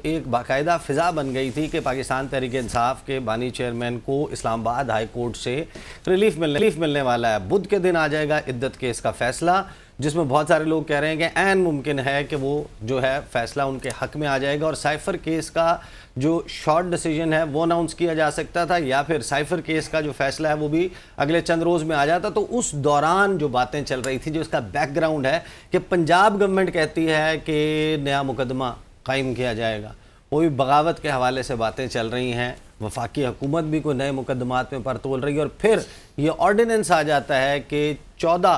ایک باقاعدہ فضا بن گئی تھی کہ پاکستان تحریک انصاف کے بانی چیئرمین کو اسلام آباد ہائی کورٹ سے ریلیف ملنے والا ہے۔ بدھ کے دن آ جائے گا عدت کیس کا فیصلہ، جس میں بہت سارے لوگ کہہ رہے ہیں کہ عین ممکن ہے کہ وہ جو ہے فیصلہ ان کے حق میں آ جائے گا، اور سائفر کیس کا جو شارٹ ڈیسیجن ہے وہ اناؤنس کیا جا سکتا تھا، یا پھر سائفر کیس کا جو فیصلہ ہے وہ بھی اگلے چند روز میں آ جاتا۔ تو اس دوران جو باتیں چل رہی تھی، جو اس کا بیک گراؤنڈ ہے کہ پنجاب گورنمنٹ کہتی ہے کہ نیا مقدمہ قائم کیا جائے گا، وہ بھی بغاوت کے حوالے سے باتیں چل رہی ہیں، وفاقی حکومت بھی کوئی نئے مقدمات میں پر تول رہی ہے، اور پھر یہ آرڈیننس آ جاتا ہے کہ 14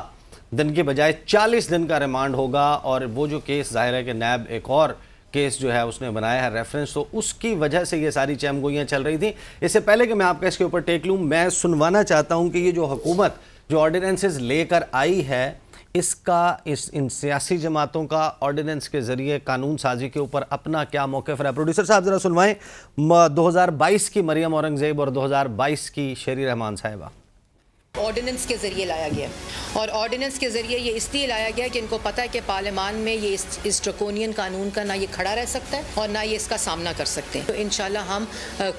دن کے بجائے 40 دن کا ریمانڈ ہوگا، اور وہ جو کیس ظاہر ہے کہ نیب ایک اور کیس جو ہے اس نے بنایا ہے ریفرنس، تو اس کی وجہ سے یہ ساری چہم گوئیاں چل رہی تھیں۔ اس سے پہلے کہ میں آپ کا اس کے اوپر ٹیک لوں، میں سنوانا چاہتا ہوں کہ یہ جو حکومت جو آرڈیننسز لے کر آئی ہے، اس کا ان سیاسی جماعتوں کا آرڈیننس کے ذریعے قانون سازی کے اوپر اپنا کیا موقف رہا ہے؟ پروڈیوسر صاحب ذرا سنوائیں 2022 کی مریم اورنگزیب اور 2022 کی شیری رحمان صاحبہ۔ آرڈیننس کے ذریعے لایا گیا، اور آرڈیننس کے ذریعے یہ اس لیے لایا گیا کہ ان کو پتہ ہے کہ پارلیمان میں یہ اس ڈرکونین قانون کا نہ یہ کھڑا رہ سکتا ہے اور نہ یہ اس کا سامنا کر سکتے ہیں، تو انشاءاللہ ہم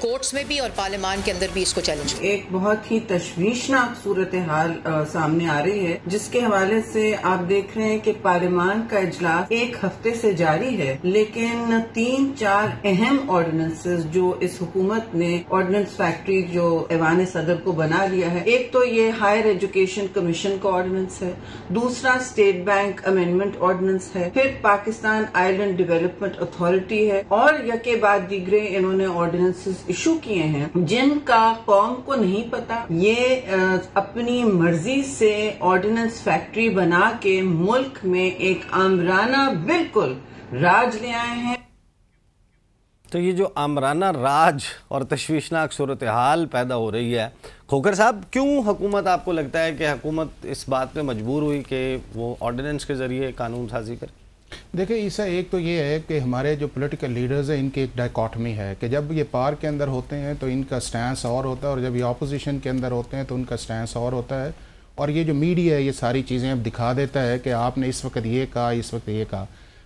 کورٹس میں بھی اور پارلیمان کے اندر بھی اس کو چیلنج کریں۔ ایک بہت ہی تشویشناک صورتحال سامنے آ رہی ہے، جس کے حوالے سے آپ دیکھ رہے ہیں کہ پارلیمان کا اجلاس ایک ہفتے سے جاری ہے، لیکن 3-4 اہم آرڈیننسز جو اس حکومت نے آرڈیننس فیکٹری جو ایوان صدر کو بنا لیا ہے، ایک تو یہ ہائر ایجوکیشن کمیشن کا آرڈیننس ہے، دوسرا اسٹیٹ بینک امینڈمنٹ آرڈیننس ہے، پھر پاکستان آئلینڈ ڈیولپمنٹ اتھارٹی ہے، اور یکے بعد دیگرے انہوں نے آرڈیننسز ایشو کیے ہیں جن کا قوم کو نہیں پتا۔ یہ اپنی مرضی سے آرڈیننس فیکٹری بنا کے ملک میں ایک آمرانہ بالکل راج لے آئے ہیں۔ تو یہ جو آمرانہ راج اور تشویشناک صورتحال پیدا ہو رہی ہے، کھوکھر صاحب کیوں حکومت، آپ کو لگتا ہے کہ حکومت اس بات پہ مجبور ہوئی کہ وہ آرڈیننس کے ذریعے قانون سازی کرے؟ دیکھیں عیسیٰ، ایک تو یہ ہے کہ ہمارے جو پولیٹیکل لیڈرز ہیں ان کی ایک ڈائیکاٹمی ہے کہ جب یہ پار کے اندر ہوتے ہیں تو ان کا سٹینس اور ہوتا ہے، اور جب یہ اپوزیشن کے اندر ہوتے ہیں تو ان کا سٹینس اور ہوتا ہے، اور یہ جو میڈیا ہے یہ ساری چیزیں اب دکھا دیتا ہے کہ آپ نے اس وقت یہ کہا، اس وقت یہ کہا۔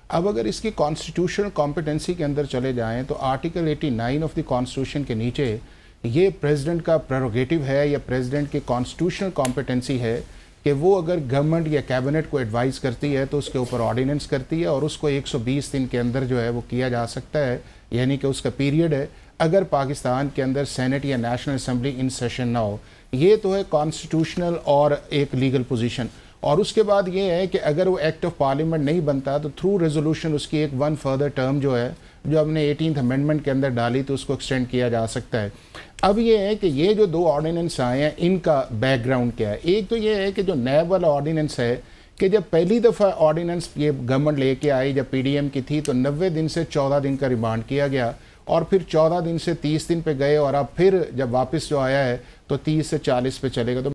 اب اگر اس کی کانسٹیٹیوشنل کمپیٹنسی کے اندر چلے جائیں تو آرٹیکل 89 آف دی کانسٹیٹیوشن کے نیچے یہ پریزیڈنٹ کا پریروگیٹو ہے یا پریزیڈنٹ کی کانسٹیٹیوشنل کمپیٹنسی ہے کہ وہ اگر گورنمنٹ یا کیبنٹ کو ایڈوائز کرتی ہے تو اس کے اوپر آرڈیننس کرتی ہے، اور اس کو 120 دن کے اندر جو ہے وہ کیا جا سکتا ہے، یعنی کہ اس کا پیریڈ ہے اگر پاکستان کے اندر سینٹ یا نیشنل اسمبلی ان سیشن نہ ہو۔ یہ تو ہے کانسٹیٹیوشنل اور ایک لیگل پوزیشن، اور اس کے بعد یہ ہے کہ اگر وہ ایکٹ آف پارلیمنٹ نہیں بنتا تو تھرو ریزولوشن اس کی ایک 1 فردر ٹرم جو ہے جو ہم نے 18th امینڈمنٹ کے اندر ڈالی تو اس کو ایکسٹینڈ کیا جا سکتا ہے۔ اب یہ ہے کہ یہ جو 2 آرڈیننس آئے ہیں ان کا بیک گراؤنڈ کیا ہے؟ ایک تو یہ ہے کہ جو نیب والا آرڈیننس ہے کہ جب پہلی دفعہ آرڈیننس یہ گورنمنٹ لے کے آئی جب پی ڈی ایم کی تھی تو 90 دن سے 14 دن کا ریمانڈ کیا گیا، اور پھر 14 دن سے 30 دن پہ گئے، اور اب پھر جب واپس جو آیا ہے تو 30 سے 40 پہ چلے گا۔ تو